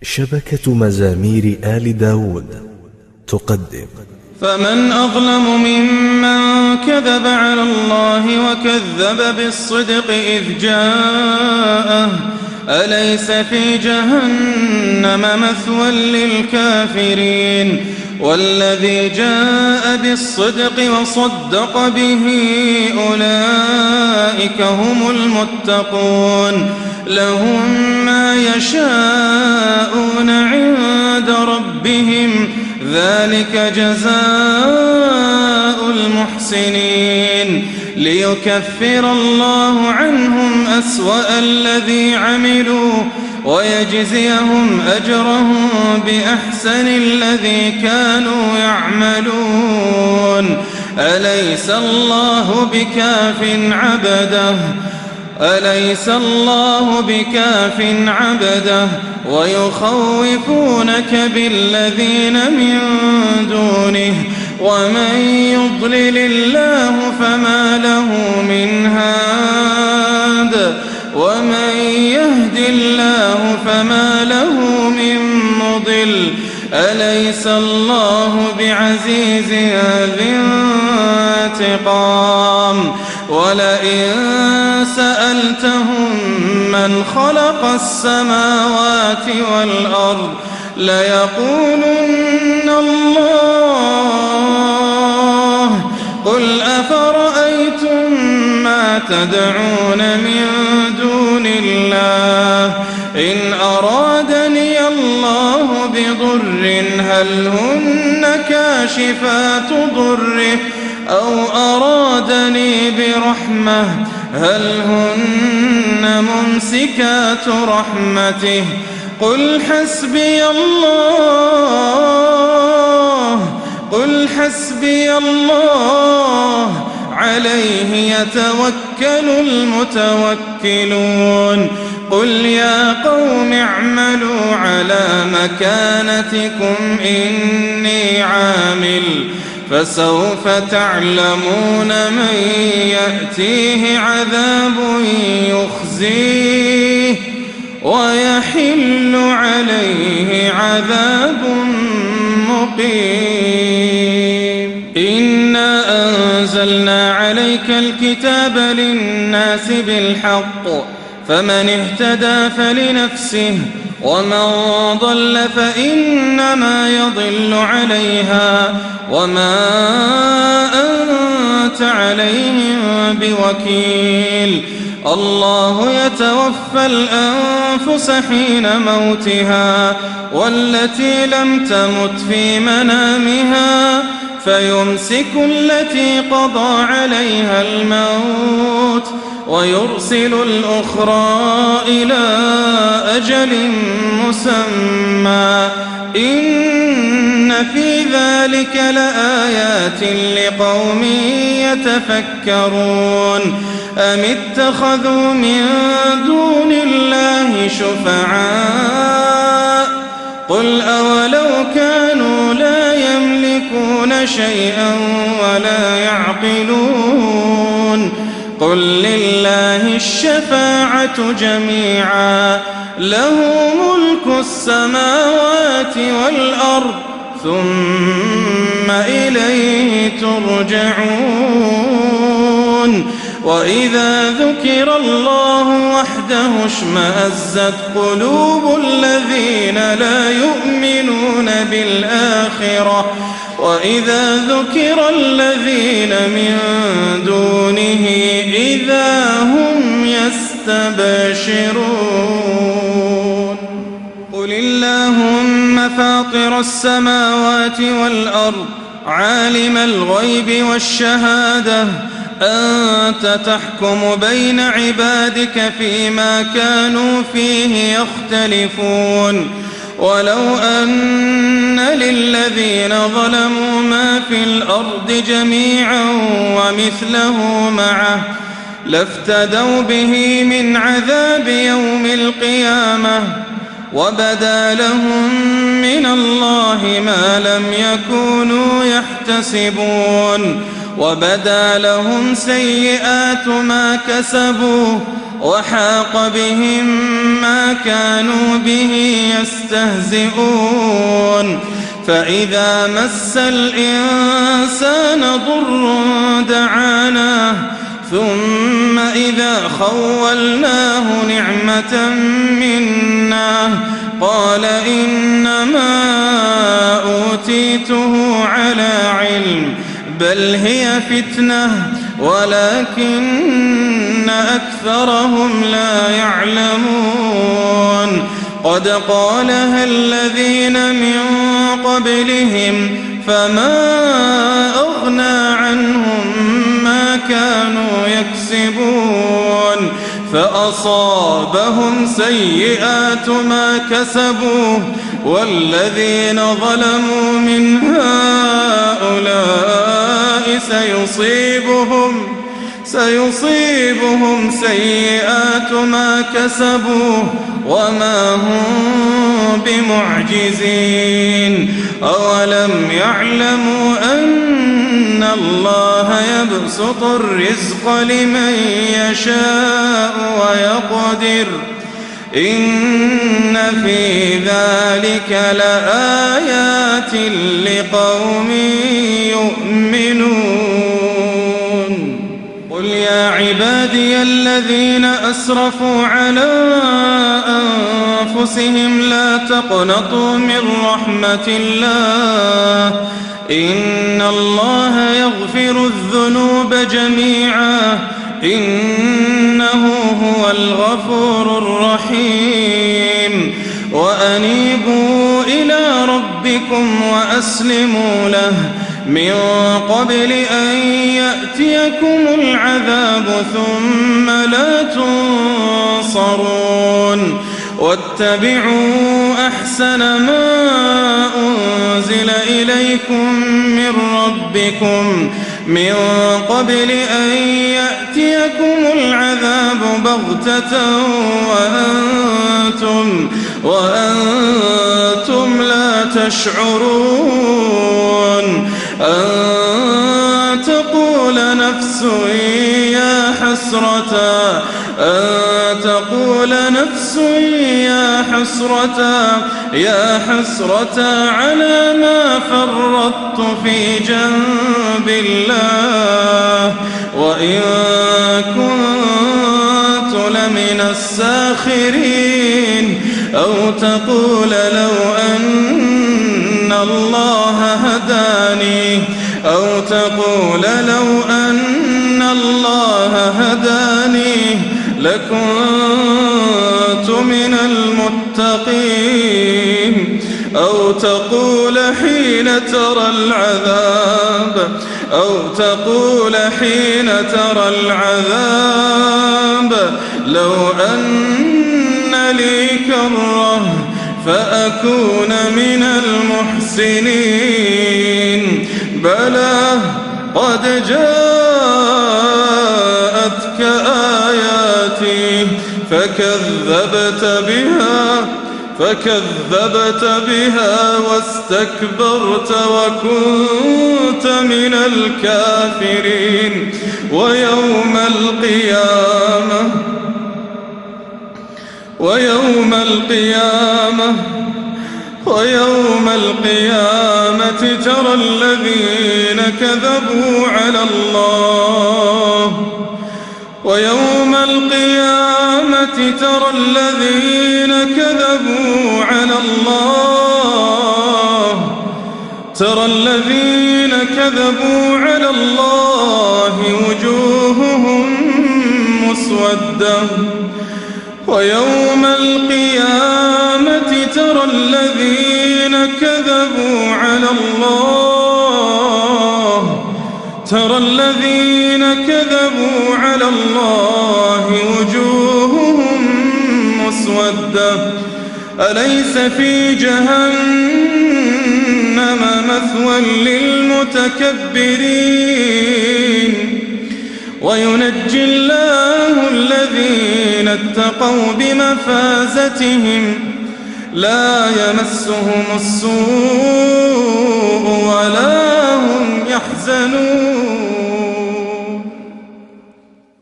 شبكة مزامير آل داود تقدم. فمن أظلم ممن كذب على الله وكذب بالصدق إذ جاءه أليس في جهنم مثوى للكافرين والذي جاء بالصدق وصدق به أولئك هم المتقون لهم ما يشاءون عند ربهم ذلك جزاء المحسنين ليكفر الله عنهم أسوأ الذي عملوا ويجزيهم أجرهم بأحسن الذي كانوا يعملون أليس الله بكاف عبده ويخوفونك بالذين من دونه ومن يضلل الله فما له من هاد ومن يهد الله فما له من مضل أليس الله بعزيز ذي انتقام ولئن سألتهم من خلق السماوات والأرض ليقولن الله قل أفرأيتم ما تدعون من دون الله إن أرادني الله بضر هل هن كاشفات ضره أو أرادني برحمة هل هن ممسكات رحمته قل حسبي الله عليه يتوكل المتوكلون قل يا قوم اعملوا على مكانتكم إني عامل فسوف تعلمون من يأتيه عذاب يخزيه ويحل عليه عذاب مقيم إنا أنزلنا عليك الكتاب للناس بالحق فمن اهتدى فلنفسه ومن ضل فإنما يضل عليها وما أنت عليهم بوكيل الله يتوفى الأنفس حين موتها والتي لم تمت في منامها فيمسك التي قضى عليها الموت ويرسل الأخرى إلى أجل مسمى إن في ذلك لآيات لقوم يتفكرون أم اتخذوا من دون الله شفعاء قل أولو كانوا لا يملكون شيئا ولا يعقلون قل لله الشفاعة جميعا له ملك السماوات والأرض ثم إليه ترجعون وإذا ذكر الله وحده اشمأزت قلوب الذين لا يؤمنون بالآخرة وإذا ذكر الذين من دونه إذا هم يستبشرون قل اللهم فاطر السماوات والأرض عالم الغيب والشهادة أنت تحكم بين عبادك فيما كانوا فيه يختلفون ولو أن للذين ظلموا ما في الأرض جميعا ومثله معه لافتدوا به من عذاب يوم القيامة وبدا لهم من الله ما لم يكونوا يحتسبون وبدا لهم سيئات ما كسبوا وحاق بهم ما كانوا به يستهزئون فإذا مس الإنسان ضر دعانا ثم إذا خولناه نعمة منا قال إنما أوتيته على علم بل هي فتنة ولكن أكثرهم لا يعلمون قد قالها الذين من قبلهم فما أغنى عنهم ما كانوا يكسبون فأصابهم سيئات ما كسبوا والذين ظلموا من هؤلاء سيصيبهم سيئات ما كسبوا وما هم بمعجزين أولم يعلموا أن الله يبسط الرزق لمن يشاء ويقدر إن في ذلك لآيات لقوم يؤمنون قل يا عبادي الذين أسرفوا على أنفسهم لا تقنطوا من رحمة الله إن الله يغفر الذنوب جميعا إنه هو الغفور الرحيم وأنيبوا إلى ربكم وأسلموا له من قبل أن يأتيكم العذاب ثم لا تنصرون واتبعوا أحسن ما أنزل إليكم من ربكم من قبل أن يأتيكم العذاب بغتة وأنتم لا تشعرون أن تقول نفس يا حسرة على ما فرطت في جنب الله وإن كنت لمن الساخرين أو تقول لو أن الله هداني لكنت من المتقين أو تقول حين ترى العذاب لو أن لي كرة فأكون من المحسنين بلى قد جاءتك آياتي فكذبت بها واستكبرت وكنت من الكافرين ويوم القيامة ترى الذين كذبوا على الله وجوههم مسودة ويوم القيامة ترى الذين كذبوا على الله وجوههم مسودة أليس في جهنم مثوى للمتكبرين وينجي الله الذين اتقوا بمفازتهم لا يمسهم السوء ولا هم يحزنون